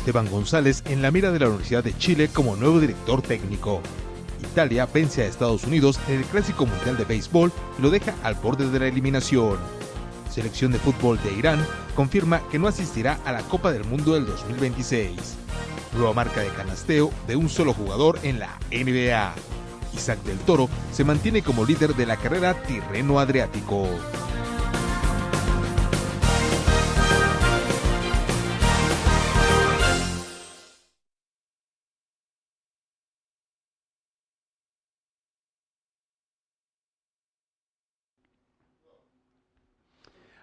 Esteban González en la mira de la Universidad de Chile como nuevo director técnico. Italia vence a Estados Unidos en el Clásico Mundial de Béisbol y lo deja al borde de la eliminación. Selección de fútbol de Irán confirma que no asistirá a la Copa del Mundo del 2026. Nueva marca de canasteo de un solo jugador en la NBA. Isaac del Toro se mantiene como líder de la carrera Tirreno Adriático.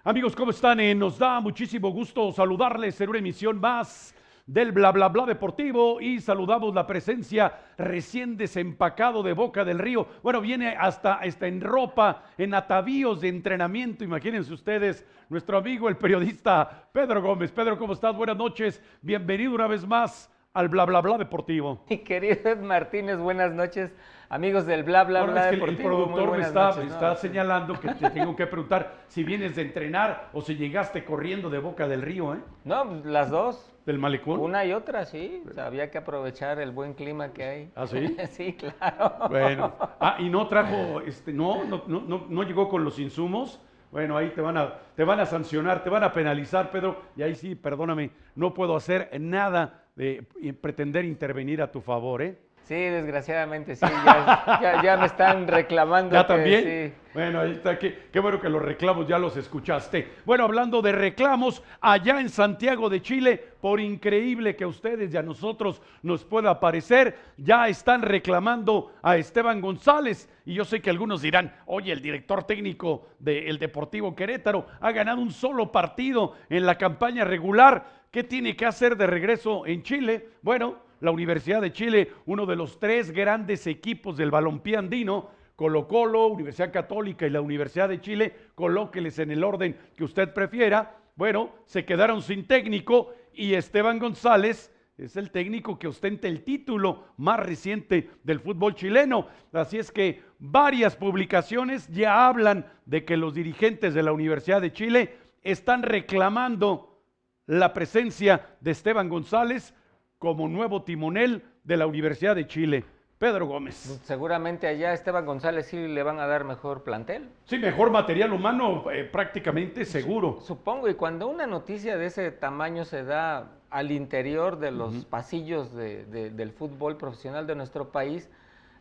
Amigos, ¿cómo están? Nos da muchísimo gusto saludarles en una emisión más del Bla Bla Bla Deportivo y saludamos la presencia recién desempacado de Boca del Río. Bueno, viene hasta en ropa, en atavíos de entrenamiento. Imagínense ustedes, nuestro amigo el periodista Pedro Gómez. Pedro, ¿cómo estás? Buenas noches. Bienvenido una vez más al Bla Bla Bla Deportivo. Mi querido Ed Martínez, buenas noches. Amigos del Bla Bla Bla Deportivo. El productor me está señalando que te tengo que preguntar si vienes de entrenar o si llegaste corriendo de Boca del Río, ¿eh? No, pues las dos. ¿Del malecón? Una y otra, sí. O sea, había que aprovechar el buen clima que hay. ¿Ah, sí? Sí, claro. Bueno. Y no trajo, no llegó con los insumos. Bueno, ahí te van a sancionar, te van a penalizar, Pedro. Y ahí sí, perdóname, no puedo hacer nada de pretender intervenir a tu favor, ¿eh? Sí, desgraciadamente sí, ya me están reclamando. ¿Ya también? Sí. Bueno, ahí está, qué bueno que los reclamos ya los escuchaste. Bueno, hablando de reclamos, allá en Santiago de Chile, por increíble que a ustedes y a nosotros nos pueda parecer, ya están reclamando a Esteban González. Y yo sé que algunos dirán, oye, el director técnico del Deportivo Querétaro ha ganado un solo partido en la campaña regular. ¿Qué tiene que hacer de regreso en Chile? Bueno, la Universidad de Chile, uno de los tres grandes equipos del balompié andino, Colo-Colo, Universidad Católica y la Universidad de Chile, colóqueles en el orden que usted prefiera. Bueno, se quedaron sin técnico y Esteban González es el técnico que ostenta el título más reciente del fútbol chileno. Así es que varias publicaciones ya hablan de que los dirigentes de la Universidad de Chile están reclamando la presencia de Esteban González como nuevo timonel de la Universidad de Chile. Pedro Gómez. Seguramente allá a Esteban González sí le van a dar mejor plantel. Sí, mejor material humano, prácticamente seguro. Supongo, y cuando una noticia de ese tamaño se da al interior de los pasillos del fútbol profesional de nuestro país,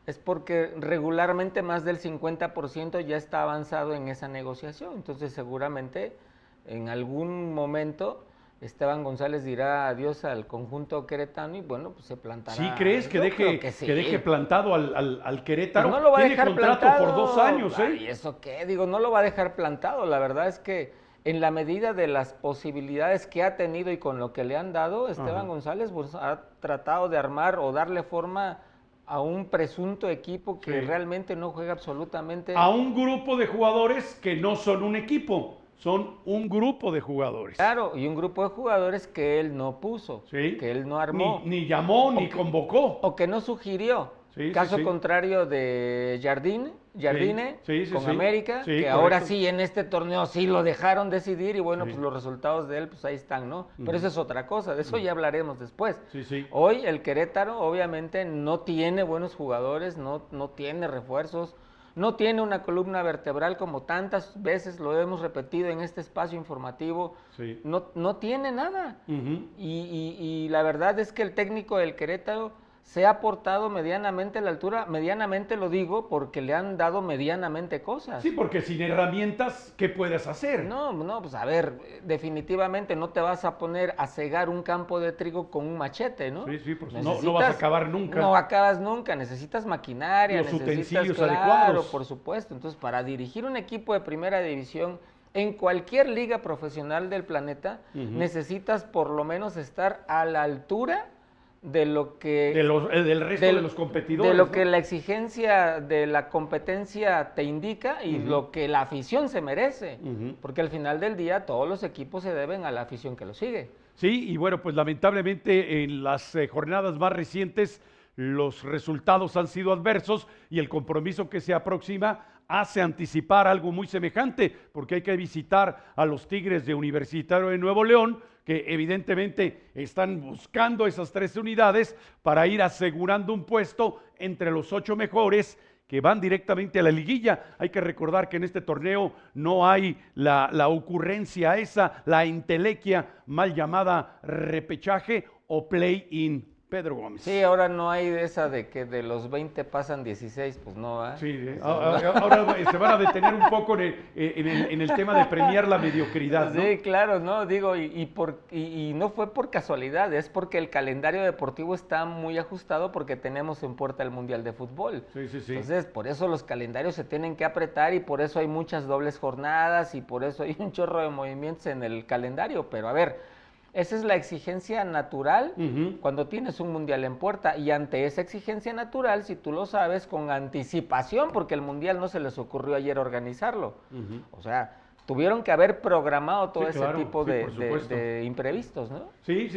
es porque regularmente más del 50% ya está avanzado en esa negociación. Entonces seguramente en algún momento Esteban González dirá adiós al conjunto queretano y bueno, pues se plantará. ¿Sí crees que deje plantado al Querétaro? Pues no lo va a Tiene dejar contrato plantado por 2 años, ¿eh? ¿Y eso qué? Digo, no lo va a dejar plantado. La verdad es que en la medida de las posibilidades que ha tenido y con lo que le han dado, Esteban González pues, ha tratado de armar o darle forma a un presunto equipo que realmente no juega absolutamente. A un grupo de jugadores que no son un equipo. Son un grupo de jugadores. Claro, y un grupo de jugadores que él no puso, que él no armó. Ni llamó, ni convocó. O que no sugirió. Caso contrario de Jardine con América, que correcto. Ahora sí en este torneo sí lo dejaron decidir y bueno, pues los resultados de él pues ahí están, ¿no? Pero eso es otra cosa, de eso ya hablaremos después. Hoy el Querétaro obviamente no tiene buenos jugadores, no tiene refuerzos, no tiene una columna vertebral como tantas veces lo hemos repetido en este espacio informativo, no tiene nada. Y la verdad es que el técnico del Querétaro se ha portado medianamente a la altura, medianamente lo digo porque le han dado medianamente cosas. Sí, porque sin herramientas, ¿qué puedes hacer? No, pues a ver, definitivamente no te vas a poner a cegar un campo de trigo con un machete, ¿no? Sí, porque no vas a acabar nunca. No acabas nunca, necesitas maquinaria, los utensilios adecuados. Por supuesto. Entonces, para dirigir un equipo de primera división en cualquier liga profesional del planeta, necesitas por lo menos estar a la altura de lo que del resto de los competidores, de lo que la exigencia de la competencia te indica y lo que la afición se merece, porque al final del día todos los equipos se deben a la afición que los sigue. Sí, y bueno, pues lamentablemente en las jornadas más recientes los resultados han sido adversos y el compromiso que se aproxima hace anticipar algo muy semejante, porque hay que visitar a los Tigres de Universitario de Nuevo León, que evidentemente están buscando esas 13 unidades para ir asegurando un puesto entre los 8 mejores que van directamente a la liguilla. Hay que recordar que en este torneo no hay la ocurrencia esa, la entelequia mal llamada repechaje o play-in. Pedro Gómez. Sí, ahora no hay de esa de que de los 20 pasan 16, pues no, ¿eh? Sí, ahora se van a detener un poco en el tema de premiar la mediocridad, ¿no? Sí, claro, ¿no? Digo, y no fue por casualidad, es porque el calendario deportivo está muy ajustado porque tenemos en puerta el Mundial de Fútbol. Sí. Entonces, por eso los calendarios se tienen que apretar y por eso hay muchas dobles jornadas y por eso hay un chorro de movimientos en el calendario, pero a ver, esa es la exigencia natural cuando tienes un mundial en puerta, y ante esa exigencia natural, si tú lo sabes con anticipación, porque el mundial no se les ocurrió ayer organizarlo, o sea, tuvieron que haber programado todo ese tipo de imprevistos, ¿no? Sí,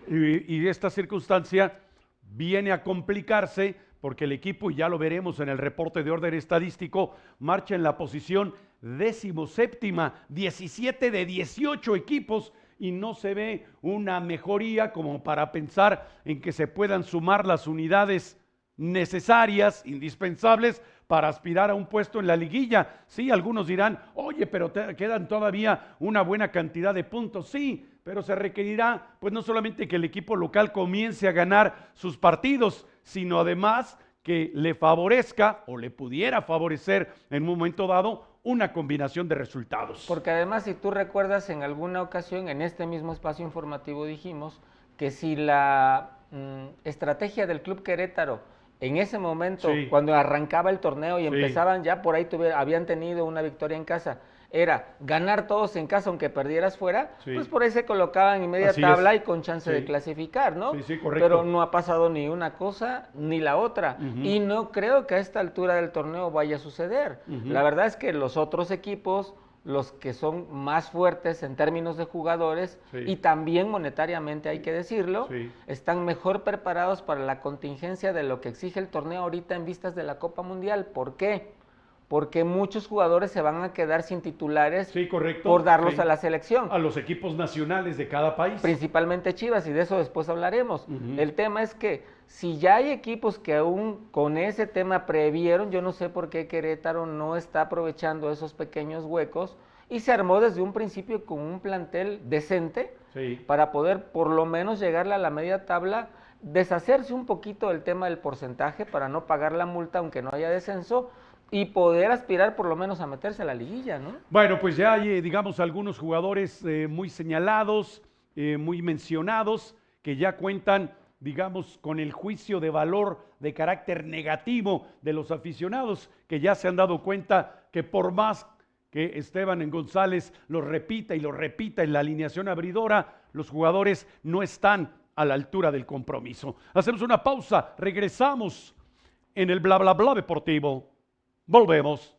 y esta circunstancia viene a complicarse porque el equipo, y ya lo veremos en el reporte de orden estadístico, marcha en la posición 17ª, 17 de 18 equipos, y no se ve una mejoría como para pensar en que se puedan sumar las unidades necesarias, indispensables, para aspirar a un puesto en la liguilla. Sí, algunos dirán, oye, pero quedan todavía una buena cantidad de puntos. Sí, pero se requerirá, pues no solamente que el equipo local comience a ganar sus partidos, sino además que le favorezca o le pudiera favorecer en un momento dado una combinación de resultados. Porque además, si tú recuerdas, en alguna ocasión en este mismo espacio informativo dijimos que si la estrategia del Club Querétaro en ese momento, cuando arrancaba el torneo y empezaban ya por ahí, habían tenido una victoria en casa, era ganar todos en casa aunque perdieras fuera, pues por ahí se colocaban en media tabla y con chance de clasificar, ¿no? Sí, correcto. Pero no ha pasado ni una cosa ni la otra, y no creo que a esta altura del torneo vaya a suceder. La verdad es que los otros equipos, los que son más fuertes en términos de jugadores y también monetariamente, hay que decirlo, están mejor preparados para la contingencia de lo que exige el torneo ahorita en vistas de la Copa Mundial. ¿Por qué? Porque muchos jugadores se van a quedar sin titulares por darlos a la selección. A los equipos nacionales de cada país. Principalmente Chivas, y de eso después hablaremos. El tema es que si ya hay equipos que aún con ese tema previeron, yo no sé por qué Querétaro no está aprovechando esos pequeños huecos, y se armó desde un principio con un plantel decente para poder por lo menos llegarle a la media tabla, deshacerse un poquito del tema del porcentaje para no pagar la multa aunque no haya descenso, y poder aspirar por lo menos a meterse a la liguilla, ¿no? Bueno, pues ya hay, digamos, algunos jugadores muy señalados, muy mencionados, que ya cuentan, digamos, con el juicio de valor de carácter negativo de los aficionados, que ya se han dado cuenta que por más que Esteban González lo repita y lo repita en la alineación abridora, los jugadores no están a la altura del compromiso. Hacemos una pausa, regresamos en el bla bla bla deportivo. Volvemos.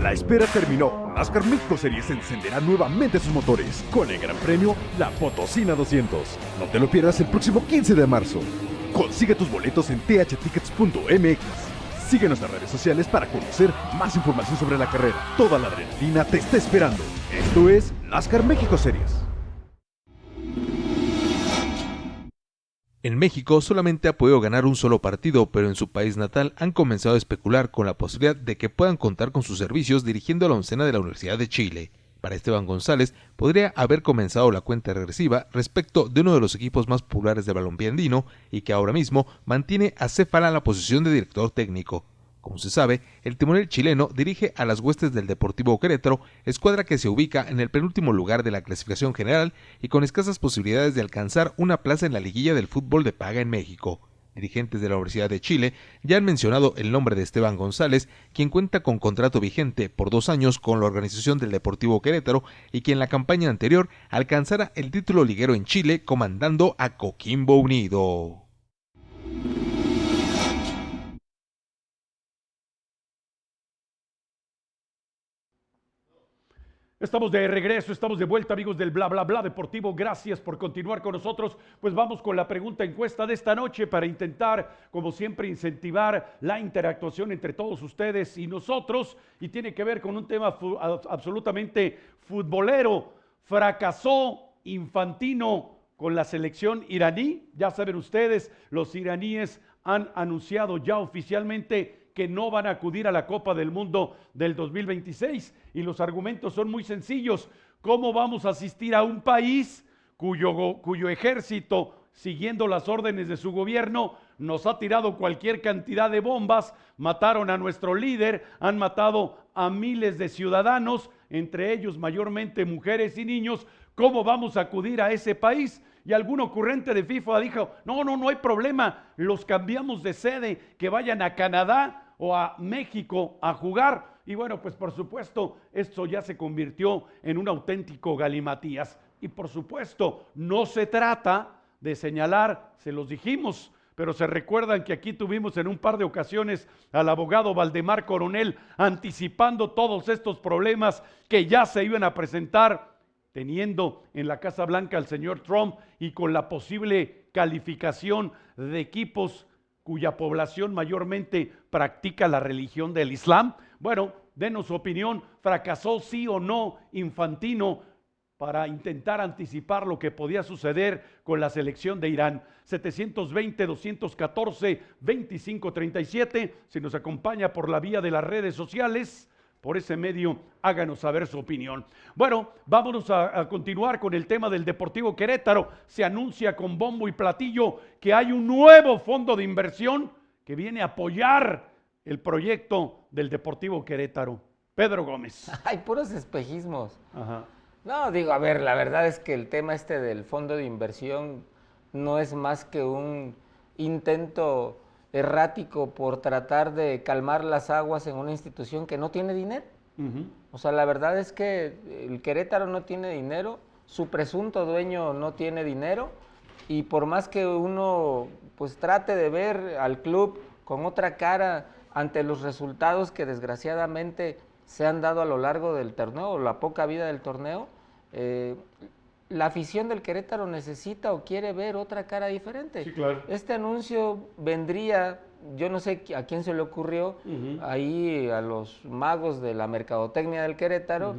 La espera terminó. NASCAR México Series encenderá nuevamente sus motores con el gran premio La Potosina 200. No te lo pierdas el próximo 15 de marzo. Consigue tus boletos en thtickets.mx. Sigue nuestras redes sociales para conocer más información sobre la carrera. Toda la adrenalina te está esperando. Esto es NASCAR México Series. En México solamente ha podido ganar un solo partido, pero en su país natal han comenzado a especular con la posibilidad de que puedan contar con sus servicios dirigiendo a la oncena de la Universidad de Chile. Para Esteban González, podría haber comenzado la cuenta regresiva respecto de uno de los equipos más populares del balompié andino y que ahora mismo mantiene acéfala en la posición de director técnico. Como se sabe, el timonel chileno dirige a las huestes del Deportivo Querétaro, escuadra que se ubica en el penúltimo lugar de la clasificación general y con escasas posibilidades de alcanzar una plaza en la liguilla del fútbol de paga en México. Dirigentes de la Universidad de Chile ya han mencionado el nombre de Esteban González, quien cuenta con contrato vigente por 2 años con la organización del Deportivo Querétaro y quien en la campaña anterior alcanzara el título liguero en Chile comandando a Coquimbo Unido. Estamos de regreso, estamos de vuelta, amigos del Bla Bla Bla Deportivo. Gracias por continuar con nosotros. Pues vamos con la pregunta encuesta de esta noche para intentar, como siempre, incentivar la interactuación entre todos ustedes y nosotros. Y tiene que ver con un tema absolutamente futbolero. Fracasó Infantino con la selección iraní. Ya saben ustedes, los iraníes han anunciado ya oficialmente que no van a acudir a la Copa del Mundo del 2026 y los argumentos son muy sencillos. ¿Cómo vamos a asistir a un país cuyo ejército, siguiendo las órdenes de su gobierno, nos ha tirado cualquier cantidad de bombas, mataron a nuestro líder, han matado a miles de ciudadanos, entre ellos mayormente mujeres y niños? ¿Cómo vamos a acudir a ese país? Y algún ocurrente de FIFA dijo, no hay problema, los cambiamos de sede, que vayan a Canadá o a México a jugar. Y bueno, pues por supuesto, esto ya se convirtió en un auténtico galimatías. Y por supuesto, no se trata de señalar, se los dijimos, pero se recuerdan que aquí tuvimos en un par de ocasiones al abogado Valdemar Coronel anticipando todos estos problemas que ya se iban a presentar, teniendo en la Casa Blanca al señor Trump y con la posible calificación de equipos cuya población mayormente practica la religión del Islam. Bueno, denos su opinión, ¿fracasó sí o no Infantino para intentar anticipar lo que podía suceder con la selección de Irán? 720-214-2537, si nos acompaña por la vía de las redes sociales, por ese medio, háganos saber su opinión. Bueno, vámonos a continuar con el tema del Deportivo Querétaro. Se anuncia con bombo y platillo que hay un nuevo fondo de inversión que viene a apoyar el proyecto del Deportivo Querétaro. Pedro Gómez. Hay puros espejismos. Ajá. No, digo, a ver, la verdad es que el tema del fondo de inversión no es más que un intento errático por tratar de calmar las aguas en una institución que no tiene dinero. O sea, la verdad es que el Querétaro no tiene dinero, su presunto dueño no tiene dinero, y por más que uno pues trate de ver al club con otra cara ante los resultados que desgraciadamente se han dado a lo largo del torneo, o la poca vida del torneo, la afición del Querétaro necesita o quiere ver otra cara diferente. Sí, claro. Este anuncio vendría, yo no sé a quién se le ocurrió, ahí a los magos de la mercadotecnia del Querétaro,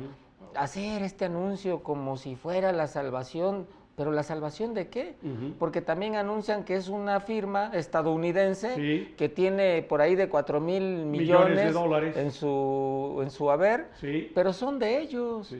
hacer este anuncio como si fuera la salvación. ¿Pero la salvación de qué? Porque también anuncian que es una firma estadounidense que tiene por ahí de 4,000 millones de dólares en su haber, pero son de ellos.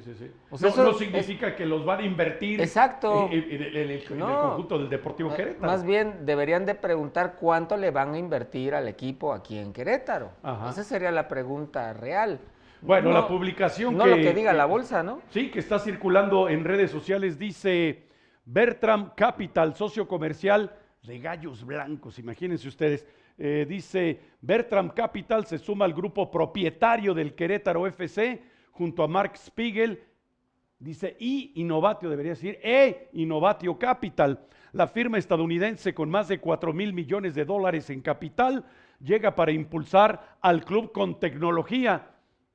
O sea, no significa que los van a invertir exacto. en el conjunto del Deportivo Querétaro. Más bien deberían de preguntar cuánto le van a invertir al equipo aquí en Querétaro. Esa sería la pregunta real. Bueno, la publicación no lo que diga la bolsa, ¿no? Sí, que está circulando en redes sociales dice: Bertram Capital, socio comercial de Gallos Blancos, imagínense ustedes, dice: Bertram Capital se suma al grupo propietario del Querétaro FC junto a Mark Spiegel, dice Innovatio, debería decir Innovatio Capital. La firma estadounidense con más de 4,000 millones de dólares en capital llega para impulsar al club con tecnología.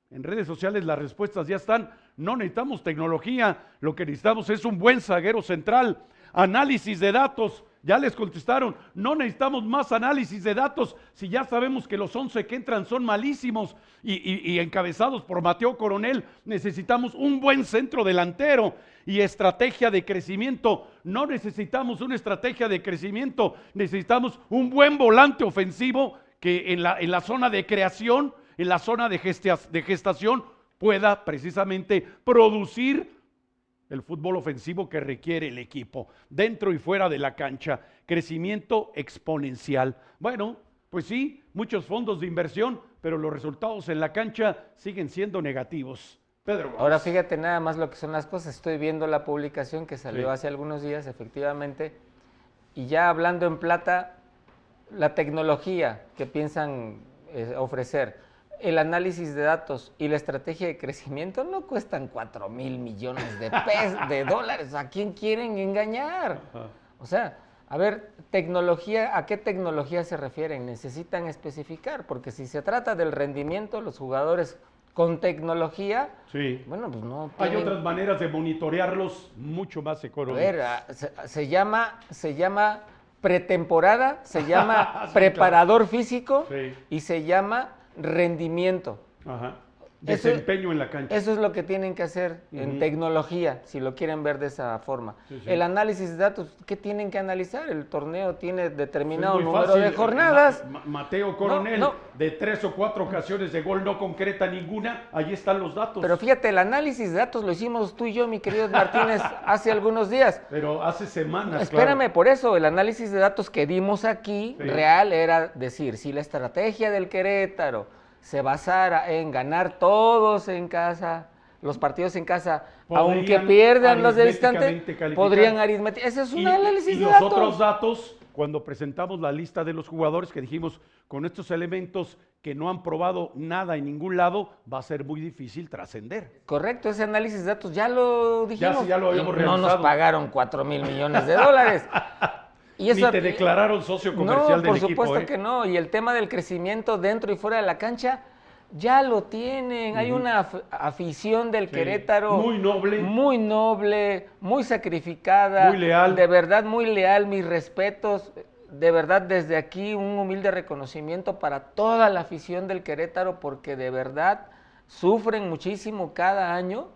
En redes sociales las respuestas ya están: no necesitamos tecnología, lo que necesitamos es un buen zaguero central. Análisis de datos, ya les contestaron, no necesitamos más análisis de datos si ya sabemos que los 11 que entran son malísimos y encabezados por Mateo Coronel. Necesitamos un buen centro delantero y estrategia de crecimiento. No necesitamos una estrategia de crecimiento, necesitamos un buen volante ofensivo que en la zona de creación, en la zona de gestación, pueda precisamente producir el fútbol ofensivo que requiere el equipo, dentro y fuera de la cancha. Crecimiento exponencial. Bueno, pues sí, muchos fondos de inversión, pero los resultados en la cancha siguen siendo negativos. Pedro Gómez. Ahora fíjate nada más lo que son las cosas. Estoy viendo la publicación que salió hace algunos días, efectivamente, y ya hablando en plata, la tecnología que piensan ofrecer, el análisis de datos y la estrategia de crecimiento no cuestan 4,000 millones de dólares. ¿A quién quieren engañar? O sea, a ver, tecnología, ¿a qué tecnología se refieren? Necesitan especificar, porque si se trata del rendimiento, los jugadores con tecnología, sí. Bueno, pues no. Hay otras maneras de monitorearlos mucho más económicas. A ver, se llama pretemporada, se llama sí, preparador físico y se llama rendimiento. Ajá. Desempeño en la cancha. Eso es lo que tienen que hacer en tecnología, si lo quieren ver de esa forma. Sí. El análisis de datos, ¿qué tienen que analizar? El torneo tiene determinado número de jornadas. Mateo Coronel, de 3 o 4 ocasiones de gol no concreta ninguna, ahí están los datos. Pero fíjate, el análisis de datos lo hicimos tú y yo, mi querido Martínez, hace algunos días. Pero hace semanas, Espérame, claro. Por eso, el análisis de datos que dimos aquí, real, era decir, si la estrategia del Querétaro se basara en ganar todos en casa, los partidos en casa, aunque pierdan los de visitante, podrían aritméticamente. Ese es un análisis de datos. Y los otros datos, cuando presentamos la lista de los jugadores, que dijimos, con estos elementos que no han probado nada en ningún lado, va a ser muy difícil trascender. Correcto, ese análisis de datos ya lo dijimos. Ya lo habíamos realizado. No nos pagaron $4,000 millones de dólares. Y eso, ni te declararon socio comercial del equipo. No, por supuesto que no. Y el tema del crecimiento dentro y fuera de la cancha, ya lo tienen. Hay una afición del Querétaro. Muy noble. Muy noble, muy sacrificada. Muy leal. De verdad, muy leal. Mis respetos. De verdad, desde aquí, un humilde reconocimiento para toda la afición del Querétaro, porque de verdad sufren muchísimo cada año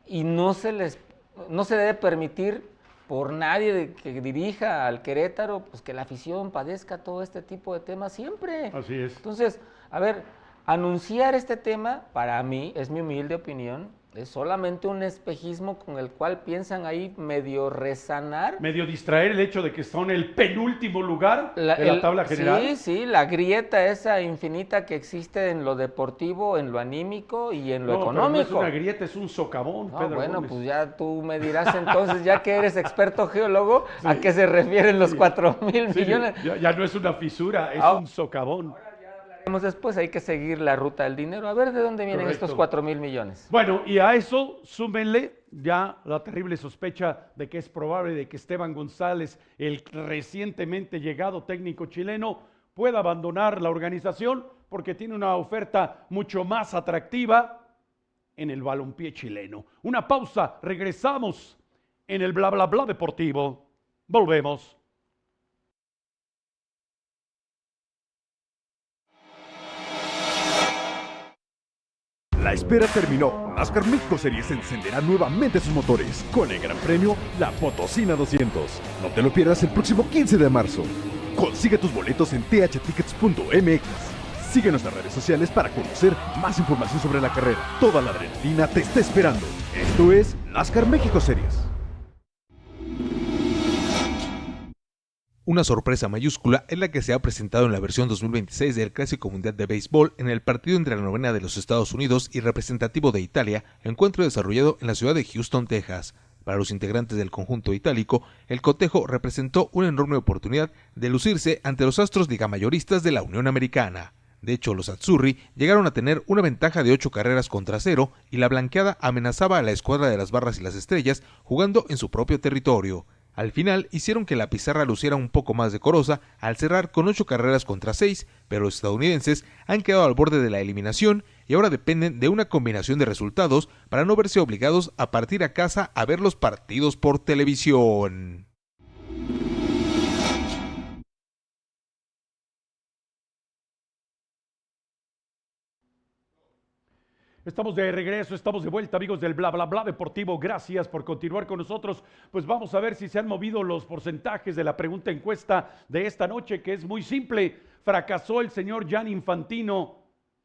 y no se debe permitir por nadie que dirija al Querétaro, pues que la afición padezca todo este tipo de temas siempre. Así es. Entonces, a ver, anunciar este tema, para mí, es mi humilde opinión, es solamente un espejismo con el cual piensan ahí medio resanar. Medio distraer el hecho de que están en el penúltimo lugar de la tabla general. Sí, la grieta esa infinita que existe en lo deportivo, en lo anímico y en lo económico. No es una grieta, es un socavón, Pedro Bueno, Gómez. Pues ya tú me dirás entonces, ya que eres experto geólogo, ¿a qué se refieren los 4,000 millones? Ya no es una fisura, es un socavón. Después hay que seguir la ruta del dinero, a ver de dónde vienen estos 4,000 millones. Bueno, y a eso súmenle ya la terrible sospecha de que es probable de que Esteban González, el recientemente llegado técnico chileno, pueda abandonar la organización porque tiene una oferta mucho más atractiva en el balompié chileno. Una pausa, regresamos en el bla bla bla deportivo. Volvemos. La espera terminó. NASCAR México Series encenderá nuevamente sus motores con el gran premio La Potosina 200. No te lo pierdas el próximo 15 de marzo. Consigue tus boletos en thtickets.mx. Sigue nuestras redes sociales para conocer más información sobre la carrera. Toda la adrenalina te está esperando. Esto es NASCAR México Series. Una sorpresa mayúscula es la que se ha presentado en la versión 2026 del Clásico Mundial de Béisbol en el partido entre la novena de los Estados Unidos y representativo de Italia, encuentro desarrollado en la ciudad de Houston, Texas. Para los integrantes del conjunto itálico, el cotejo representó una enorme oportunidad de lucirse ante los astros ligamayoristas de la Unión Americana. De hecho, los azzurri llegaron a tener una ventaja de 8 carreras contra 0 y la blanqueada amenazaba a la escuadra de las Barras y las Estrellas jugando en su propio territorio. Al final hicieron que la pizarra luciera un poco más decorosa al cerrar con 8 carreras contra 6, pero los estadounidenses han quedado al borde de la eliminación y ahora dependen de una combinación de resultados para no verse obligados a partir a casa a ver los partidos por televisión. Estamos de regreso, estamos de vuelta, amigos del Bla Bla Bla Deportivo. Gracias por continuar con nosotros. Pues vamos a ver si se han movido los porcentajes de la pregunta encuesta de esta noche, que es muy simple. ¿Fracasó el señor Gianni Infantino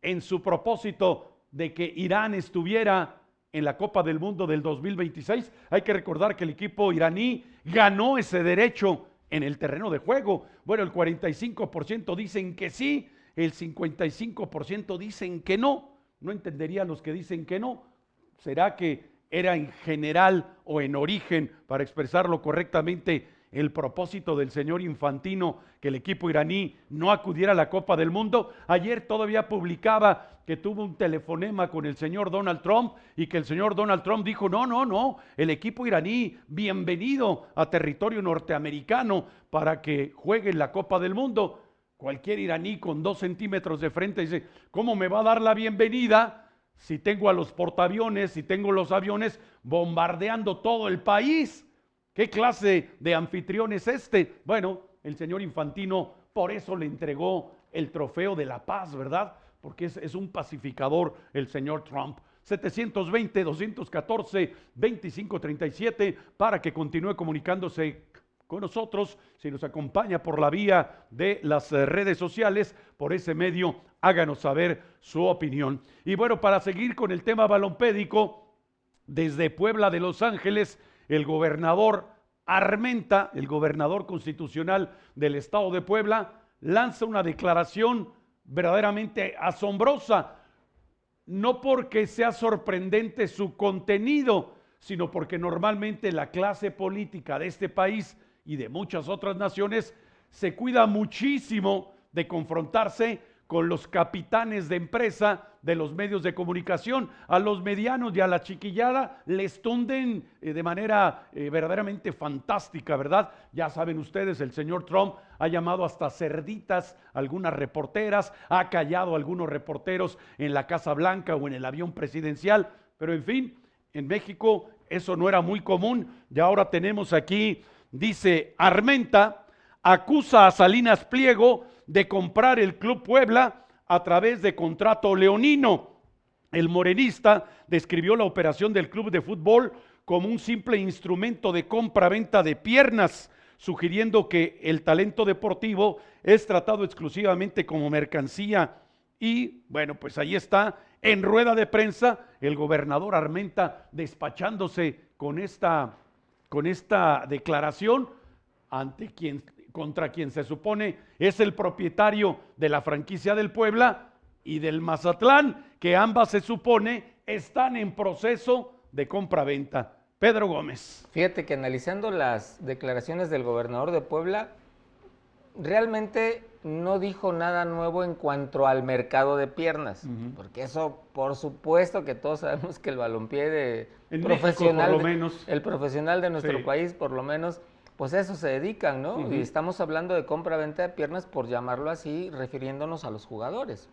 en su propósito de que Irán estuviera en la Copa del Mundo del 2026? Hay que recordar que el equipo iraní ganó ese derecho en el terreno de juego. Bueno, el 45% dicen que sí, el 55% dicen que no. No entendería a los que dicen que no. ¿Será que era en general o en origen, para expresarlo correctamente, el propósito del señor Infantino que el equipo iraní no acudiera a la Copa del Mundo? Ayer todavía publicaba que tuvo un telefonema con el señor Donald Trump y que el señor Donald Trump dijo, no, el equipo iraní, bienvenido a territorio norteamericano para que juegue en la Copa del Mundo. Cualquier iraní con 2 centímetros de frente dice, ¿cómo me va a dar la bienvenida si tengo a los portaaviones, si tengo los aviones bombardeando todo el país? ¿Qué clase de anfitrión es este? Bueno, el señor Infantino por eso le entregó el trofeo de la paz, ¿verdad? Porque es un pacificador el señor Trump. 720-214-2537 para que continúe comunicándose con nosotros. Si nos acompaña por la vía de las redes sociales, por ese medio, háganos saber su opinión. Y bueno, para seguir con el tema balompédico, desde Puebla de Los Ángeles, el gobernador Armenta, el gobernador constitucional del estado de Puebla, lanza una declaración verdaderamente asombrosa, no porque sea sorprendente su contenido, sino porque normalmente la clase política de este país y de muchas otras naciones se cuida muchísimo de confrontarse con los capitanes de empresa de los medios de comunicación. A los medianos y a la chiquillada les tunden de manera verdaderamente fantástica, ¿verdad? Ya saben ustedes, el señor Trump ha llamado hasta cerditas a algunas reporteras, ha callado a algunos reporteros en la Casa Blanca o en el avión presidencial, pero en fin, en México eso no era muy común y ahora tenemos aquí, dice Armenta, acusa a Salinas Pliego de comprar el Club Puebla a través de contrato leonino. El morenista describió la operación del club de fútbol como un simple instrumento de compra-venta de piernas, sugiriendo que el talento deportivo es tratado exclusivamente como mercancía. Y bueno, pues ahí está, en rueda de prensa, el gobernador Armenta despachándose con esta declaración contra quien se supone es el propietario de la franquicia del Puebla y del Mazatlán, que ambas se supone están en proceso de compra-venta. Pedro Gómez. Fíjate que analizando las declaraciones del gobernador de Puebla, realmente no dijo nada nuevo en cuanto al mercado de piernas, porque eso, por supuesto que todos sabemos que el balompié profesional, México, por lo menos, el profesional de nuestro país, por lo menos, pues a eso se dedican, ¿no? Y estamos hablando de compra-venta de piernas, por llamarlo así, refiriéndonos a los jugadores.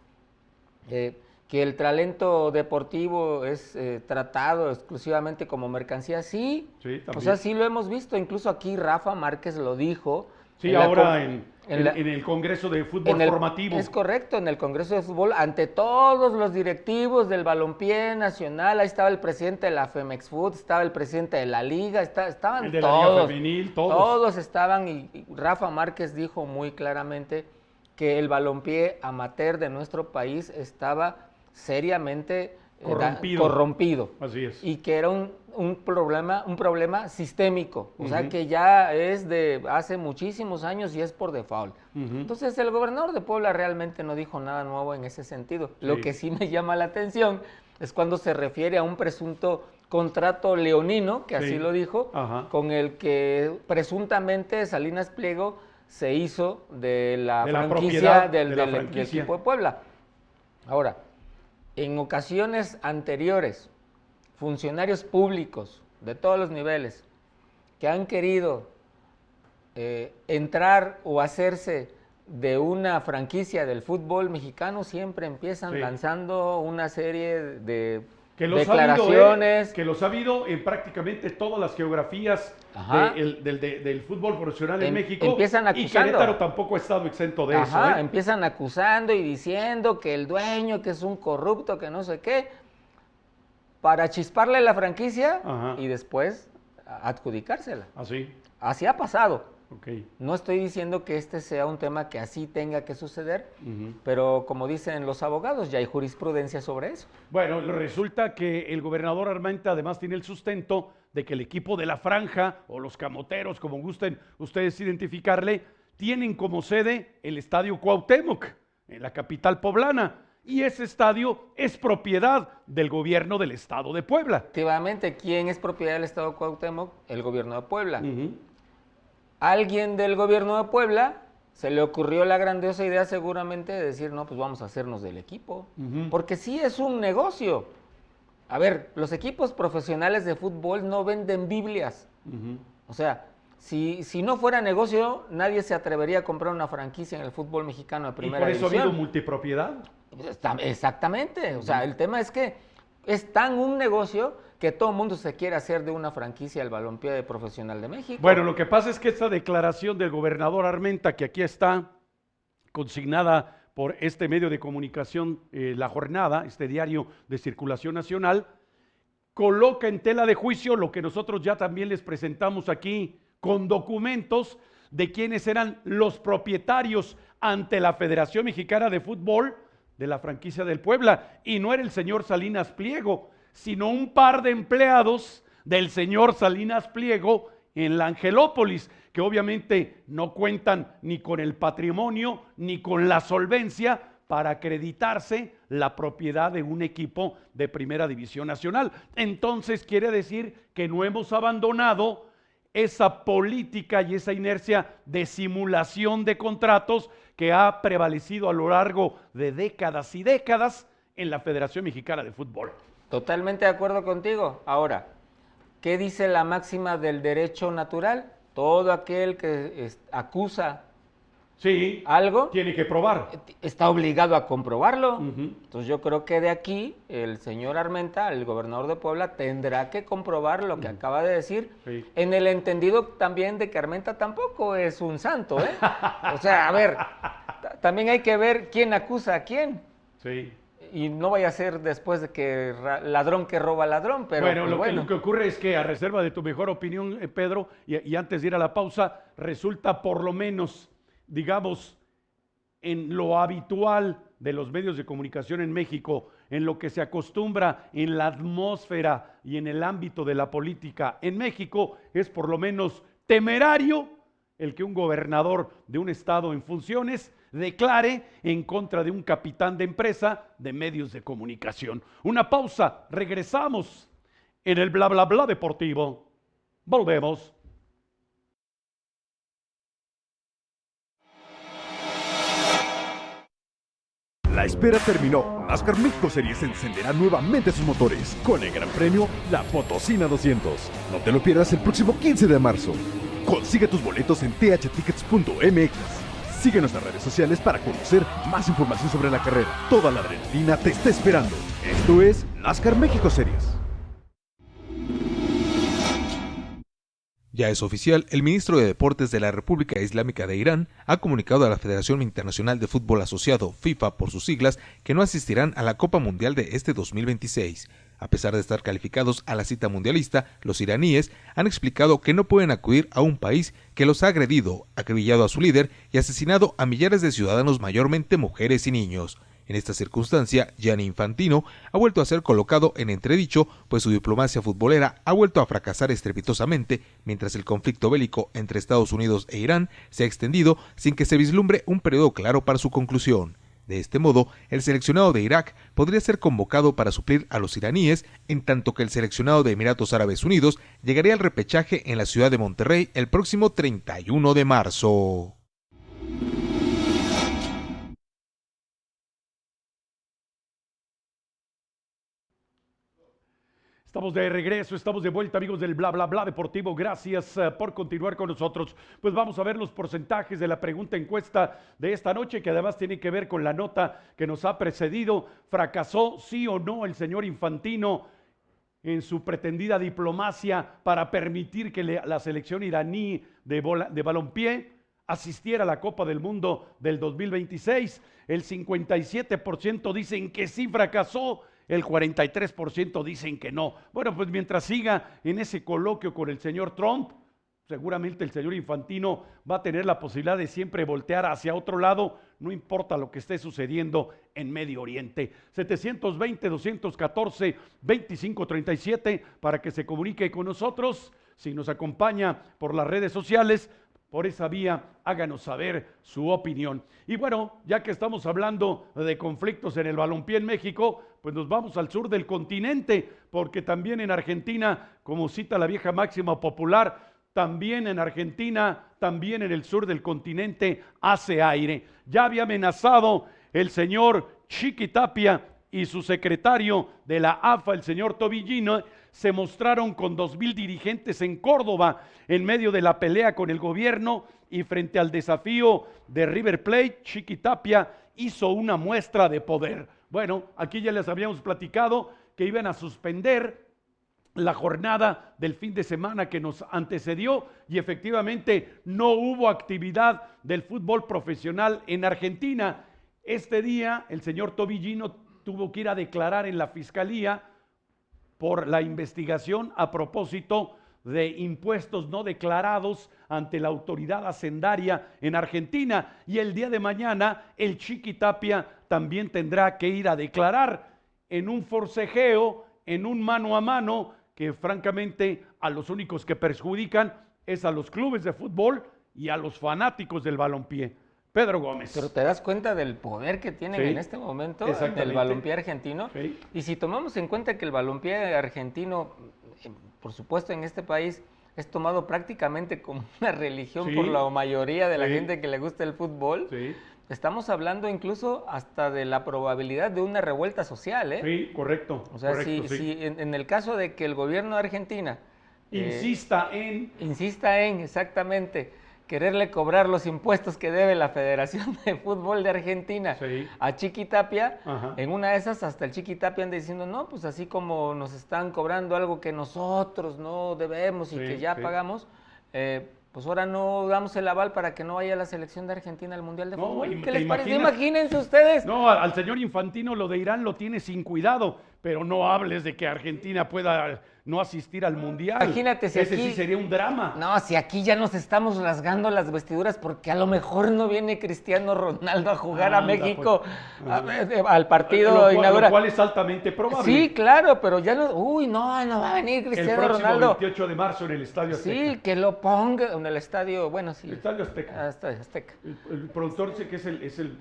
Que el talento deportivo es tratado exclusivamente como mercancía, sí, o sea, sí lo hemos visto, incluso aquí Rafa Márquez lo dijo. Sí, ahora en el Congreso de Fútbol Formativo. Es correcto, en el Congreso de Fútbol, ante todos los directivos del balompié nacional, ahí estaba el presidente de la Femex Food, estaba el presidente de la Liga, estaban el de todos. La Liga Femenil, todos estaban, y Rafa Márquez dijo muy claramente que el balompié amateur de nuestro país estaba seriamente corrompido. Así es. Y que era un problema sistémico, o sea que ya es de hace muchísimos años y es por default. Entonces el gobernador de Puebla realmente no dijo nada nuevo en ese sentido. Sí. Lo que sí me llama la atención es cuando se refiere a un presunto contrato leonino, que así lo dijo, con el que presuntamente Salinas Pliego se hizo de la franquicia del equipo de Puebla. Ahora, en ocasiones anteriores, funcionarios públicos de todos los niveles que han querido entrar o hacerse de una franquicia del fútbol mexicano siempre empiezan lanzando una serie de declaraciones. Que los ha habido en prácticamente todas las geografías del fútbol profesional en México. Empiezan acusando. Y Querétaro tampoco ha estado exento de eso. Empiezan acusando y diciendo que el dueño, que es un corrupto, que no sé qué, para chisparle la franquicia y después adjudicársela. Así ha pasado. No estoy diciendo que este sea un tema que así tenga que suceder, pero como dicen los abogados, ya hay jurisprudencia sobre eso. Bueno, resulta que el gobernador Armenta además tiene el sustento de que el equipo de la franja o los camoteros, como gusten ustedes identificarle, tienen como sede el Estadio Cuauhtémoc, en la capital poblana. Y ese estadio es propiedad del gobierno del estado de Puebla. Efectivamente, ¿quién es propiedad del estado de Cuauhtémoc? El gobierno de Puebla. Alguien del gobierno de Puebla se le ocurrió la grandiosa idea seguramente de decir, no, pues vamos a hacernos del equipo, porque sí es un negocio. A ver, los equipos profesionales de fútbol no venden Biblias. O sea, si no fuera negocio, nadie se atrevería a comprar una franquicia en el fútbol mexicano de primera división. ¿Y por eso ha habido multipropiedad? Exactamente. O sea, el tema es que Es tan un negocio que todo el mundo se quiere hacer de una franquicia del balompié profesional de México. Bueno, lo que pasa es que esta declaración del gobernador Armenta, que aquí está consignada por este medio de comunicación, La Jornada, este diario de circulación nacional, coloca en tela de juicio lo que nosotros ya también les presentamos aquí con documentos de quiénes eran los propietarios ante la Federación Mexicana de Fútbol de la franquicia del Puebla. Y no era el señor Salinas Pliego, sino un par de empleados del señor Salinas Pliego en la Angelópolis, que obviamente no cuentan ni con el patrimonio ni con la solvencia para acreditarse la propiedad de un equipo de Primera División Nacional. Entonces quiere decir que no hemos abandonado esa política y esa inercia de simulación de contratos que ha prevalecido a lo largo de décadas y décadas en la Federación Mexicana de Fútbol. Totalmente de acuerdo contigo. Ahora, ¿qué dice la máxima del derecho natural? Todo aquel que acusa algo tiene que probar. Está obligado a comprobarlo. Entonces yo creo que de aquí el señor Armenta, el gobernador de Puebla, tendrá que comprobar lo que acaba de decir, en el entendido también de que Armenta tampoco es un santo, ¿eh? O sea, a ver, también hay que ver quién acusa a quién. Sí. Y no vaya a ser después de que ladrón que roba ladrón, pero bueno, pues lo que ocurre es que, a reserva de tu mejor opinión, Pedro, y antes de ir a la pausa, resulta por lo menos, digamos, en lo habitual de los medios de comunicación en México, en lo que se acostumbra en la atmósfera y en el ámbito de la política en México, es por lo menos temerario el que un gobernador de un estado en funciones declare en contra de un capitán de empresa de medios de comunicación. Una pausa, regresamos en el bla bla bla deportivo. Volvemos. La espera terminó. NASCAR México Series encenderá nuevamente sus motores con el gran premio La Potosina 200. No te lo pierdas el próximo 15 de marzo. Consigue tus boletos en thtickets.mx. Sigue nuestras redes sociales para conocer más información sobre la carrera. Toda la adrenalina te está esperando. Esto es NASCAR México Series. Ya es oficial, el ministro de Deportes de la República Islámica de Irán ha comunicado a la Federación Internacional de Fútbol Asociado, FIFA por sus siglas, que no asistirán a la Copa Mundial de este 2026. A pesar de estar calificados a la cita mundialista, los iraníes han explicado que no pueden acudir a un país que los ha agredido, acribillado a su líder y asesinado a millares de ciudadanos, mayormente mujeres y niños. En esta circunstancia, Gianni Infantino ha vuelto a ser colocado en entredicho, pues su diplomacia futbolera ha vuelto a fracasar estrepitosamente, mientras el conflicto bélico entre Estados Unidos e Irán se ha extendido sin que se vislumbre un periodo claro para su conclusión. De este modo, el seleccionado de Irak podría ser convocado para suplir a los iraníes, en tanto que el seleccionado de Emiratos Árabes Unidos llegaría al repechaje en la ciudad de Monterrey el próximo 31 de marzo. Estamos de regreso, estamos de vuelta, amigos del bla bla bla deportivo. Gracias por continuar con nosotros. Pues vamos a ver los porcentajes de la pregunta encuesta de esta noche, que además tiene que ver con la nota que nos ha precedido. ¿Fracasó sí o no el señor Infantino en su pretendida diplomacia para permitir que la selección iraní de balompié asistiera a la Copa del Mundo del 2026? El 57% dicen que sí fracasó, el 43% dicen que no. Bueno, pues mientras siga en ese coloquio con el señor Trump, seguramente el señor Infantino va a tener la posibilidad de siempre voltear hacia otro lado, no importa lo que esté sucediendo en Medio Oriente. 720-214-2537 para que se comunique con nosotros. Si nos acompaña por las redes sociales, por esa vía, háganos saber su opinión. Y bueno, ya que estamos hablando de conflictos en el balompié en México, pues nos vamos al sur del continente, porque también en Argentina, como cita la vieja máxima popular, también en Argentina, también en el sur del continente hace aire. Ya había amenazado el señor Chiqui Tapia y su secretario de la AFA, el señor Tobillino, se mostraron con 2,000 dirigentes en Córdoba en medio de la pelea con el gobierno, y frente al desafío de River Plate, Chiqui Tapia hizo una muestra de poder. Bueno, aquí ya les habíamos platicado que iban a suspender la jornada del fin de semana que nos antecedió y efectivamente no hubo actividad del fútbol profesional en Argentina. Este día el señor Tobillino tuvo que ir a declarar en la fiscalía por la investigación a propósito de impuestos no declarados ante la autoridad hacendaria en Argentina, y el día de mañana el Chiqui Tapia también tendrá que ir a declarar en un forcejeo, en un mano a mano que francamente a los únicos que perjudican es a los clubes de fútbol y a los fanáticos del balompié. Pedro Gómez. Pero te das cuenta del poder que tienen en este momento el balompié argentino. Sí. Y si tomamos en cuenta que el balompié argentino, por supuesto en este país, es tomado prácticamente como una religión por la mayoría de la gente que le gusta el fútbol, estamos hablando incluso hasta de la probabilidad de una revuelta social, ¿eh? Sí, correcto. O sea, si en el caso de que el gobierno de Argentina insista en, exactamente, quererle cobrar los impuestos que debe la Federación de Fútbol de Argentina a Chiqui Tapia, en una de esas hasta el Chiqui Tapia anda diciendo, no, pues así como nos están cobrando algo que nosotros no debemos y que ya pagamos, pues ahora no damos el aval para que no vaya la selección de Argentina al Mundial de Fútbol. ¿Qué les parece? Imagínense ustedes. No, al señor Infantino lo de Irán lo tiene sin cuidado, pero no hables de que Argentina pueda no asistir al Mundial. Imagínate si ese aquí, sí sería un drama. No, si aquí ya nos estamos rasgando las vestiduras porque a lo mejor no viene Cristiano Ronaldo a jugar a México al partido inaugural. Lo cual es altamente probable. Sí, claro, pero ya no, no va a venir Cristiano Ronaldo. El próximo 28 de marzo en el Estadio Azteca. Sí, que lo ponga en el estadio, bueno, sí. El Estadio Azteca. Azteca. El productor dice que es el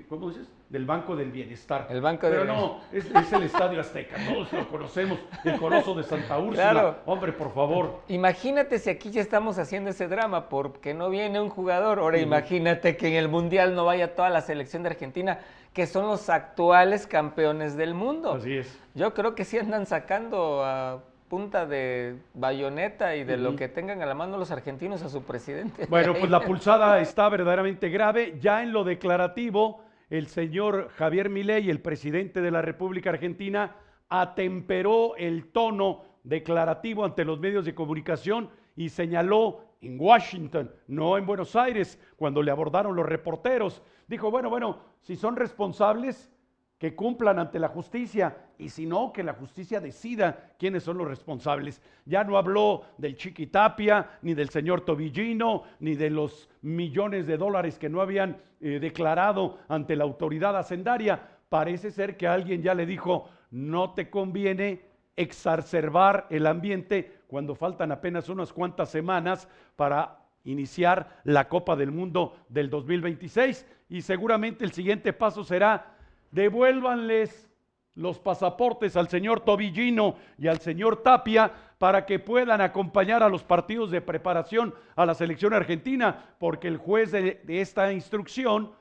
¿cómo dices? Del Banco del Bienestar. El Banco Pero no, es el Estadio Azteca, todos lo conocemos, el Coloso de Santa Úrsula. Claro. Hombre, por favor. Imagínate si aquí ya estamos haciendo ese drama porque no viene un jugador. Ahora imagínate que en el Mundial no vaya toda la selección de Argentina, que son los actuales campeones del mundo. Así es. Yo creo que sí andan sacando a punta de bayoneta y de lo que tengan a la mano los argentinos a su presidente. Bueno, pues la pulsada está verdaderamente grave. Ya en lo declarativo, el señor Javier Milei, el presidente de la República Argentina, atemperó el tono declarativo ante los medios de comunicación y señaló en Washington, no en Buenos Aires, cuando le abordaron los reporteros. Dijo, bueno, si son responsables, que cumplan ante la justicia, y si no, que la justicia decida quiénes son los responsables. Ya no habló del Chiqui Tapia, ni del señor Tobillino, ni de los millones de dólares que no habían declarado ante la autoridad hacendaria. Parece ser que alguien ya le dijo, no te conviene exacerbar el ambiente cuando faltan apenas unas cuantas semanas para iniciar la Copa del Mundo del 2026, y seguramente el siguiente paso será: devuélvanles los pasaportes al señor Tobillino y al señor Tapia para que puedan acompañar a los partidos de preparación a la selección argentina, porque el juez de esta instrucción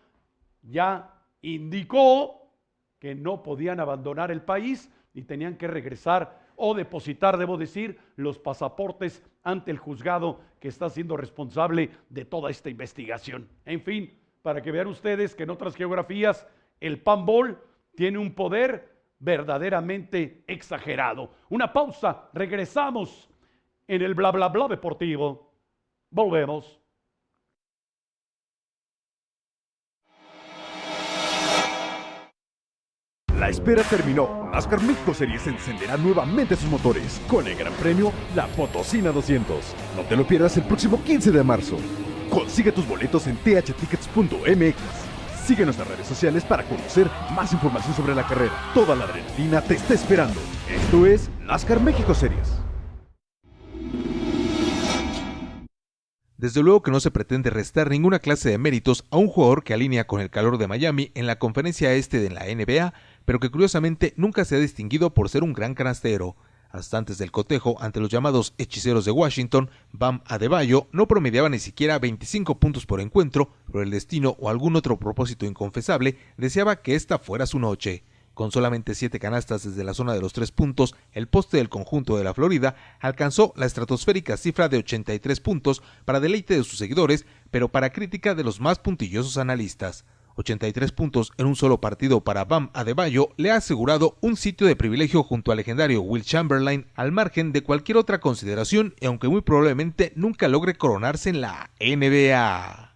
ya indicó que no podían abandonar el país y tenían que regresar o depositar, debo decir, los pasaportes ante el juzgado que está siendo responsable de toda esta investigación. En fin, para que vean ustedes que en otras geografías el panball tiene un poder verdaderamente exagerado. Una pausa, regresamos en el bla bla bla deportivo. Volvemos. La espera terminó. NASCAR México Series encenderá nuevamente sus motores con el gran premio La Potosina 200. No te lo pierdas el próximo 15 de marzo. Consigue tus boletos en thtickets.mx. Sigue nuestras redes sociales para conocer más información sobre la carrera. Toda la adrenalina te está esperando. Esto es NASCAR México Series. Desde luego que no se pretende restar ninguna clase de méritos a un jugador que alinea con el calor de Miami en la conferencia este de la NBA, pero que curiosamente nunca se ha distinguido por ser un gran canastero. Hasta antes del cotejo ante los llamados hechiceros de Washington, Bam Adebayo no promediaba ni siquiera 25 puntos por encuentro, pero el destino o algún otro propósito inconfesable deseaba que esta fuera su noche. Con solamente 7 canastas desde la zona de los 3 puntos, el poste del conjunto de la Florida alcanzó la estratosférica cifra de 83 puntos para deleite de sus seguidores, pero para crítica de los más puntillosos analistas. 83 puntos en un solo partido para Bam Adebayo le ha asegurado un sitio de privilegio junto al legendario Wilt Chamberlain al margen de cualquier otra consideración y aunque muy probablemente nunca logre coronarse en la NBA.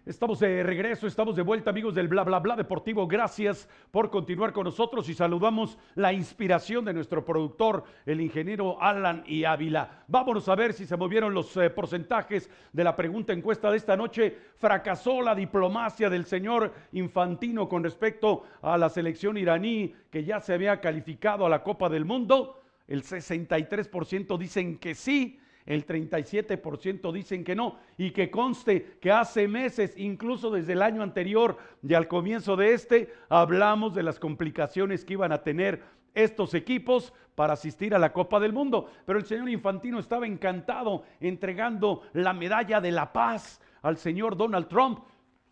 Estamos de regreso, estamos de vuelta, amigos del Bla Bla Bla Deportivo. Gracias por continuar con nosotros y saludamos la inspiración de nuestro productor, el ingeniero Alan y Ávila. Vámonos a ver si se movieron los porcentajes de la pregunta encuesta de esta noche. Fracasó la diplomacia del señor Infantino con respecto a la selección iraní que ya se había calificado a la Copa del Mundo. El 63% dicen que sí. El 37% dicen que no, y que conste que hace meses, incluso desde el año anterior y al comienzo de hablamos de las complicaciones que iban a tener estos equipos para asistir a la Copa del Mundo. Pero el señor Infantino estaba encantado entregando la medalla de la paz al señor Donald Trump.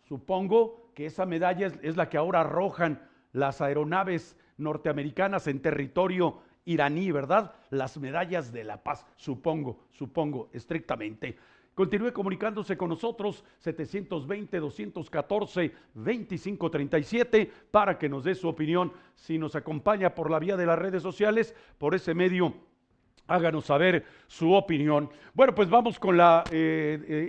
Supongo que esa medalla es la que ahora arrojan las aeronaves norteamericanas en territorio iraní, ¿verdad? Las medallas de la paz, supongo, estrictamente. Continúe comunicándose con nosotros, 720-214-2537, para que nos dé su opinión. Si nos acompaña por la vía de las redes sociales, por ese medio, háganos saber su opinión. Bueno, pues vamos con la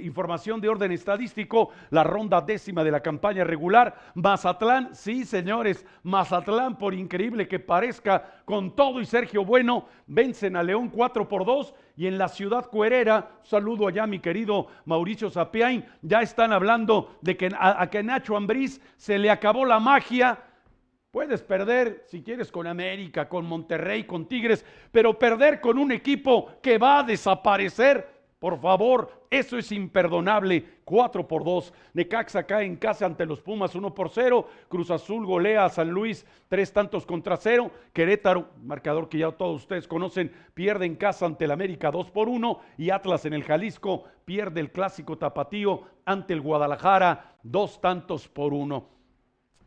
información de orden estadístico, la ronda 10ª de la campaña regular. Mazatlán, sí señores, Mazatlán, por increíble que parezca, con todo y Sergio Bueno, vencen a León 4-2, y en la ciudad cuerera, saludo allá a mi querido Mauricio Sapiain, ya están hablando de que a Nacho Ambriz se le acabó la magia. Puedes perder, si quieres, con América, con Monterrey, con Tigres, pero perder con un equipo que va a desaparecer, por favor, eso es imperdonable. 4-2. Necaxa cae en casa ante los Pumas 1-0. Cruz Azul golea a San Luis 3-0. Querétaro, marcador que ya todos ustedes conocen, pierde en casa ante el América 2-1. Y Atlas en el Jalisco pierde el clásico tapatío ante el Guadalajara 2-1.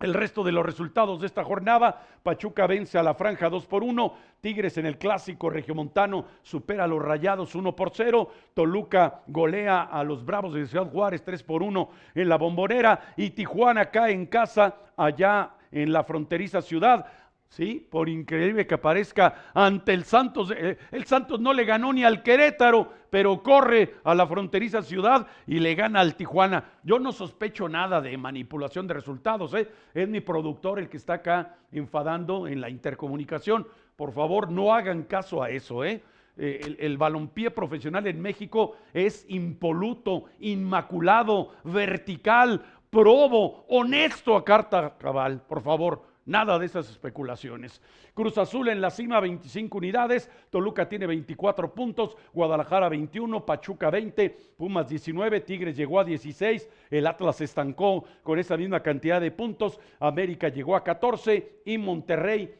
El resto de los resultados de esta jornada: Pachuca vence a la Franja 2-1, Tigres en el clásico regiomontano supera a los Rayados 1-0, Toluca golea a los Bravos de Ciudad Juárez 3-1 en la Bombonera, y Tijuana cae en casa allá en la fronteriza ciudad. Sí, por increíble que parezca, ante el Santos. El Santos no le ganó ni al Querétaro, pero corre a la fronteriza ciudad y le gana al Tijuana. Yo no sospecho nada de manipulación de resultados, es mi productor el que está acá enfadando en la intercomunicación. Por favor, no hagan caso a eso, El balompié profesional en México es impoluto, inmaculado, vertical, probo, honesto a carta cabal, por favor. Nada de esas especulaciones. Cruz Azul en la cima, 25 unidades. Toluca tiene 24 puntos. Guadalajara 21. Pachuca 20. Pumas 19. Tigres llegó a 16. El Atlas se estancó con esa misma cantidad de puntos. América llegó a 14. Y Monterrey,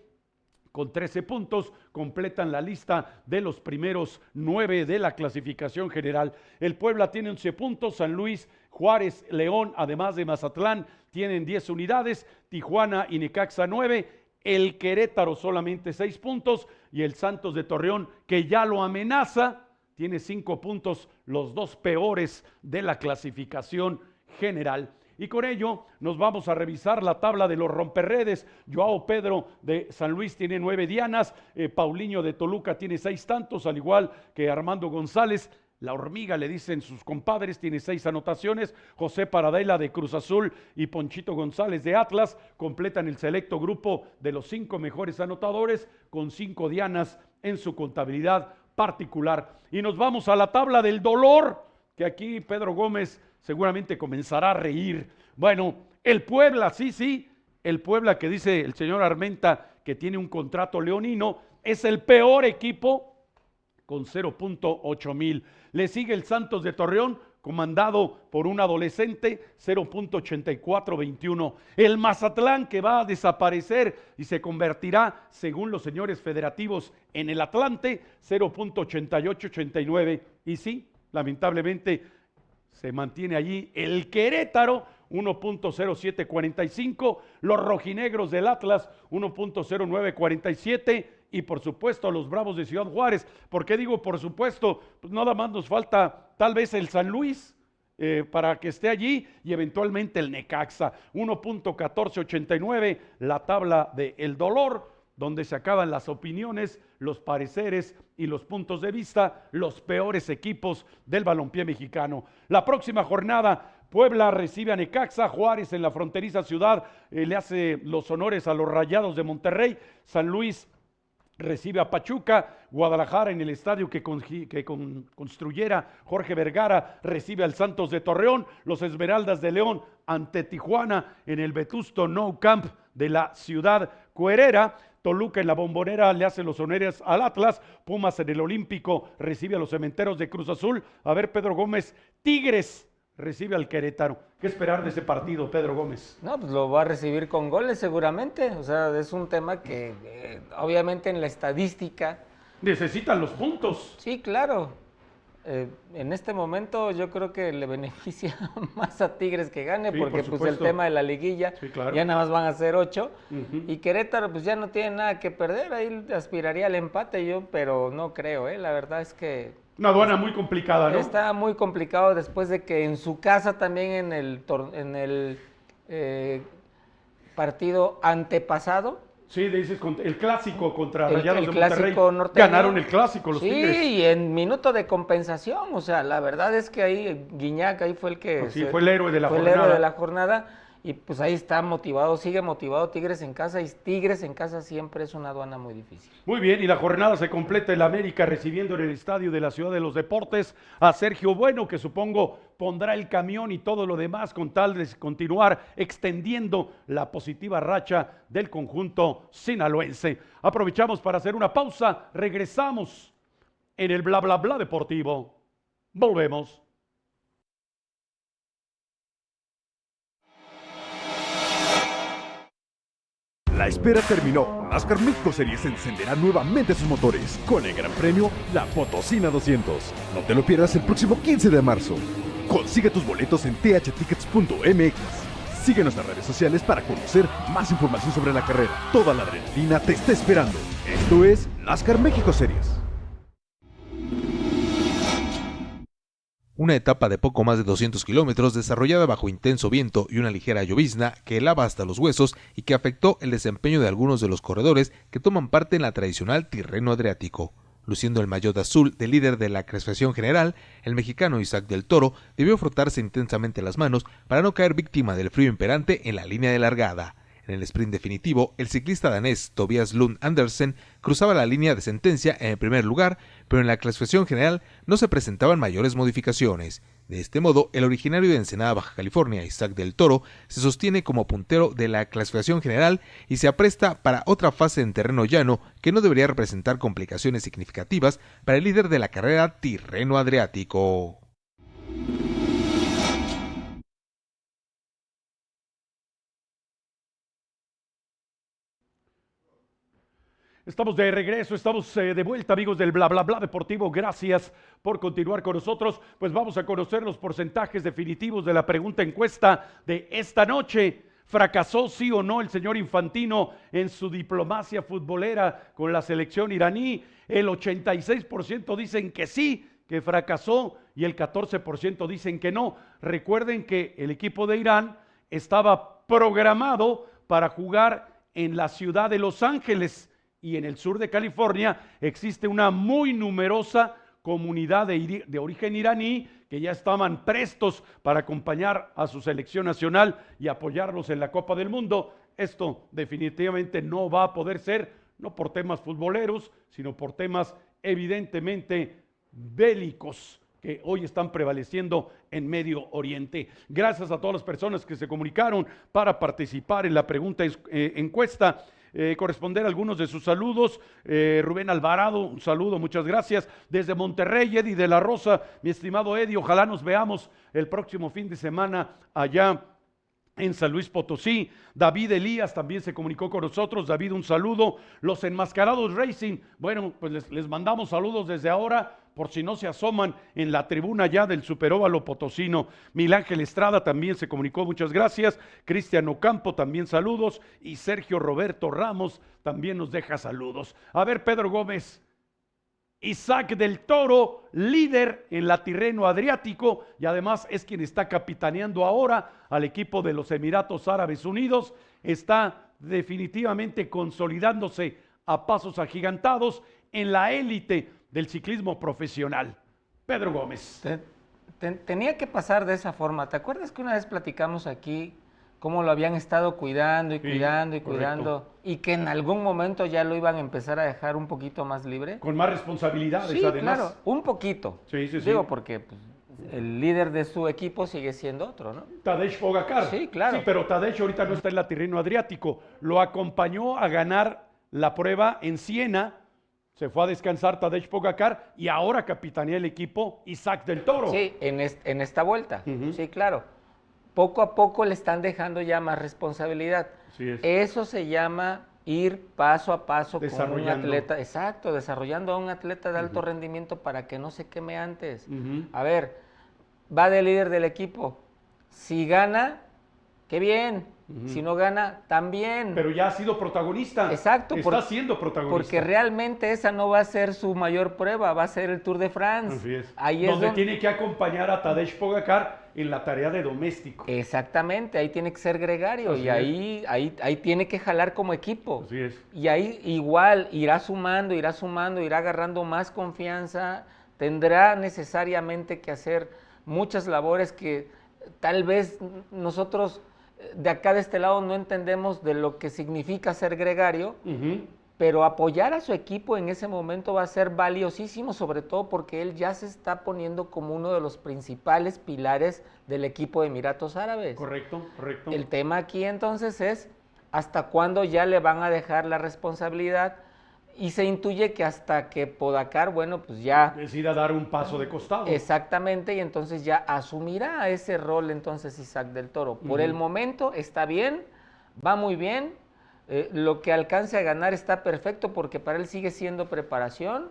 con 13 puntos, completan la lista de los primeros 9 de la clasificación general. El Puebla tiene 11 puntos. San Luis, Juárez, León, además de Mazatlán, tienen 10 unidades. Tijuana y Necaxa 9. El Querétaro solamente 6 puntos. Y el Santos de Torreón, que ya lo amenaza, tiene 5 puntos, los dos peores de la clasificación general. Y con ello nos vamos a revisar la tabla de los romperredes. Joao Pedro de San Luis tiene 9 dianas, Paulinho de Toluca tiene 6 tantos, al igual que Armando González. La hormiga, le dicen sus compadres, tiene 6 anotaciones. José Paradela de Cruz Azul y Ponchito González de Atlas completan el selecto grupo de los 5 mejores anotadores, con 5 dianas en su contabilidad particular. Y nos vamos a la tabla del dolor, que aquí Pedro Gómez seguramente comenzará a reír. Bueno, el Puebla, sí, el Puebla, que dice el señor Armenta que tiene un contrato leonino, es el peor equipo con 0.8 mil. Le sigue el Santos de Torreón, comandado por un adolescente, 0.8421. El Mazatlán, que va a desaparecer y se convertirá, según los señores federativos, en el Atlante, 0.8889. Y sí, lamentablemente, se mantiene allí el Querétaro, 1.0745, los rojinegros del Atlas 1.0947 y por supuesto los Bravos de Ciudad Juárez. ¿Por qué digo por supuesto? Pues nada más nos falta tal vez el San Luis para que esté allí y eventualmente el Necaxa 1.1489, la tabla de El Dolor, donde se acaban las opiniones, los pareceres y los puntos de vista, los peores equipos del balompié mexicano. La próxima jornada, Puebla recibe a Necaxa, Juárez en la fronteriza ciudad le hace los honores a los Rayados de Monterrey, San Luis recibe a Pachuca, Guadalajara en el estadio que construyera Jorge Vergara recibe al Santos de Torreón, los Esmeraldas de León ante Tijuana en el vetusto Nou Camp de la ciudad cuerera, Toluca en la Bombonera le hace los honores al Atlas, Pumas en el Olímpico recibe a los Cementeros de Cruz Azul, a ver Pedro Gómez, Tigres recibe al Querétaro. ¿Qué esperar de ese partido, Pedro Gómez? No, pues lo va a recibir con goles seguramente. O sea, es un tema que obviamente en la estadística... Necesitan los puntos. Sí, claro. En este momento yo creo que le beneficia más a Tigres que gane, sí, porque pues el tema de la liguilla, sí, claro, ya nada más van a ser 8. Y Querétaro pues ya no tiene nada que perder. Ahí aspiraría al empate yo, pero no creo, la verdad es que... Una aduana muy complicada, ¿no? Está muy complicado después de que en su casa también en el partido antepasado. Sí, dices el clásico contra Rayados de Monterrey. Norteño, ganaron el clásico los Tigres. Sí, y en minuto de compensación, o sea, la verdad es que ahí Guiñac ahí fue el que... Sí, fue el héroe de la jornada. Fue el héroe de la jornada. Y pues ahí está motivado, sigue motivado Tigres en casa, y Tigres en casa siempre es una aduana muy difícil. Muy bien, y la jornada se completa el América recibiendo en el estadio de la Ciudad de los Deportes a Sergio Bueno, que supongo pondrá el camión y todo lo demás con tal de continuar extendiendo la positiva racha del conjunto sinaloense. Aprovechamos para hacer una pausa, regresamos en el bla bla bla deportivo. Volvemos. La espera terminó. NASCAR México Series encenderá nuevamente sus motores con el gran premio La Potosina 200. No te lo pierdas el próximo 15 de marzo. Consigue tus boletos en thtickets.mx. Sigue nuestras redes sociales para conocer más información sobre la carrera. Toda la adrenalina te está esperando. Esto es NASCAR México Series. Una etapa de poco más de 200 kilómetros desarrollada bajo intenso viento y una ligera llovizna que helaba hasta los huesos y que afectó el desempeño de algunos de los corredores que toman parte en la tradicional Tirreno Adriático. Luciendo el maillot azul de líder de la clasificación general, el mexicano Isaac del Toro debió frotarse intensamente las manos para no caer víctima del frío imperante en la línea de largada. En el sprint definitivo, el ciclista danés Tobias Lund Andersen cruzaba la línea de sentencia en el primer lugar, pero en la clasificación general no se presentaban mayores modificaciones. De este modo, el originario de Ensenada, Baja California, Isaac del Toro, se sostiene como puntero de la clasificación general y se apresta para otra fase en terreno llano que no debería representar complicaciones significativas para el líder de la carrera Tirreno Adriático. Estamos de regreso, estamos de vuelta, amigos del Bla Bla Bla Deportivo. Gracias por continuar con nosotros. Pues vamos a conocer los porcentajes definitivos de la pregunta encuesta de esta noche. ¿Fracasó sí o no el señor Infantino en su diplomacia futbolera con la selección iraní? El 86% dicen que sí, que fracasó, y el 14% dicen que no. Recuerden que el equipo de Irán estaba programado para jugar en la ciudad de Los Ángeles, y en el sur de California existe una muy numerosa comunidad de origen iraní que ya estaban prestos para acompañar a su selección nacional y apoyarlos en la Copa del Mundo. Esto definitivamente no va a poder ser, no por temas futboleros, sino por temas evidentemente bélicos que hoy están prevaleciendo en Medio Oriente. Gracias a todas las personas que se comunicaron para participar en la pregunta encuesta. Corresponder algunos de sus saludos. Rubén Alvarado, un saludo, muchas gracias. Desde Monterrey, Eddie de la Rosa, mi estimado Eddie, ojalá nos veamos el próximo fin de semana allá en San Luis Potosí. David Elías también se comunicó con nosotros. David, un saludo. Los Enmascarados Racing, bueno, pues les mandamos saludos desde ahora, por si no se asoman en la tribuna ya del Superóvalo potosino. Miguel Ángel Estrada también se comunicó, muchas gracias. Cristian Ocampo también saludos. Y Sergio Roberto Ramos también nos deja saludos. A ver, Pedro Gómez. Isaac del Toro, líder en la Tirreno Adriático y además es quien está capitaneando ahora al equipo de los Emiratos Árabes Unidos. Está definitivamente consolidándose a pasos agigantados en la élite del ciclismo profesional. Pedro Gómez. Tenía que pasar de esa forma. ¿Te acuerdas que una vez platicamos aquí cómo lo habían estado cuidando y cuidando y cuidando, y que en algún momento ya lo iban a empezar a dejar un poquito más libre? Con más responsabilidades, sí, además. Claro, un poquito. Sí. Digo, porque pues, el líder de su equipo sigue siendo otro, ¿no? Tadej Pogacar. Sí, claro. Sí, pero Tadej ahorita no está en la Tirreno Adriático. Lo acompañó a ganar la prueba en Siena. Se fue a descansar Tadej Pogacar y ahora capitanea el equipo Isaac del Toro. Sí, en esta vuelta. Sí, claro. Poco a poco le están dejando ya más responsabilidad. Sí es. Eso se llama ir paso a paso con un atleta. Exacto, desarrollando a un atleta de alto rendimiento para que no se queme antes. A ver, va de líder del equipo. Si gana, qué bien. Si no gana, también. Pero ya ha sido protagonista. Exacto. Está siendo protagonista. Porque realmente esa no va a ser su mayor prueba, va a ser el Tour de France. Así es. Ahí donde tiene que acompañar a Tadej Pogacar en la tarea de doméstico. Exactamente, ahí tiene que ser gregario. Así y ahí tiene que jalar como equipo. Así es. Y ahí igual irá sumando, irá agarrando más confianza, tendrá necesariamente que hacer muchas labores que tal vez nosotros de acá de este lado no entendemos de lo que significa ser gregario, pero apoyar a su equipo en ese momento va a ser valiosísimo, sobre todo porque él ya se está poniendo como uno de los principales pilares del equipo de Emiratos Árabes. Correcto. El tema aquí entonces es hasta cuándo ya le van a dejar la responsabilidad, y se intuye que hasta que Pogacar, bueno, pues ya decida dar un paso de costado. Exactamente, y entonces ya asumirá ese rol entonces Isaac del Toro. Por el momento está bien, va muy bien, lo que alcance a ganar está perfecto porque para él sigue siendo preparación.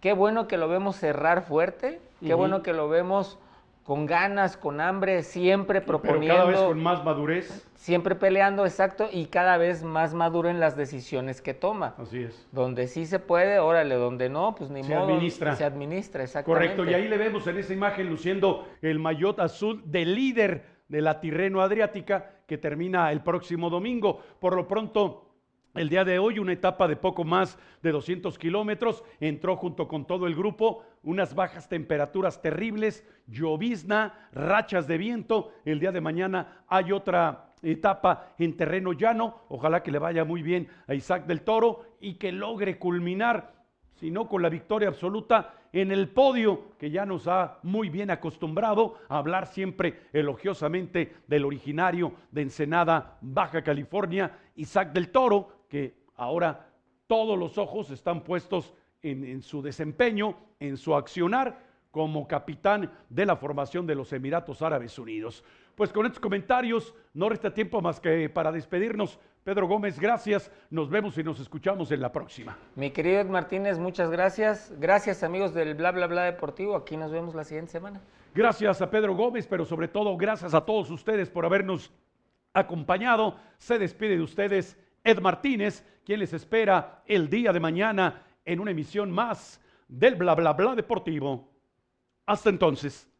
Qué bueno que lo vemos cerrar fuerte, qué bueno que lo vemos con ganas, con hambre, siempre proponiendo. Pero cada vez con más madurez. Siempre peleando, exacto, y cada vez más maduro en las decisiones que toma. Así es. Donde sí se puede, órale, donde no, pues ni modo. Se administra, exactamente. Correcto, y ahí le vemos en esa imagen luciendo el maillot azul de líder de la Tirreno Adriática que termina el próximo domingo. Por lo pronto, el día de hoy, una etapa de poco más de 200 kilómetros, entró junto con todo el grupo unas bajas temperaturas terribles, llovizna, rachas de viento. El día de mañana hay otra etapa en terreno llano. Ojalá que le vaya muy bien a Isaac del Toro y que logre culminar, si no con la victoria absoluta, en el podio, que ya nos ha muy bien acostumbrado a hablar siempre elogiosamente del originario de Ensenada, Baja California, Isaac del Toro, que ahora todos los ojos están puestos en su desempeño, en su accionar como capitán de la formación de los Emiratos Árabes Unidos. Pues con estos comentarios no resta tiempo más que para despedirnos. Pedro Gómez, gracias. Nos vemos y nos escuchamos en la próxima. Mi querido Ed Martínez, muchas gracias. Gracias, amigos del Bla Bla Bla Deportivo. Aquí nos vemos la siguiente semana. Gracias a Pedro Gómez, pero sobre todo gracias a todos ustedes por habernos acompañado. Se despide de ustedes Ed Martínez, quien les espera el día de mañana en una emisión más del Bla Bla Bla Deportivo. Hasta entonces.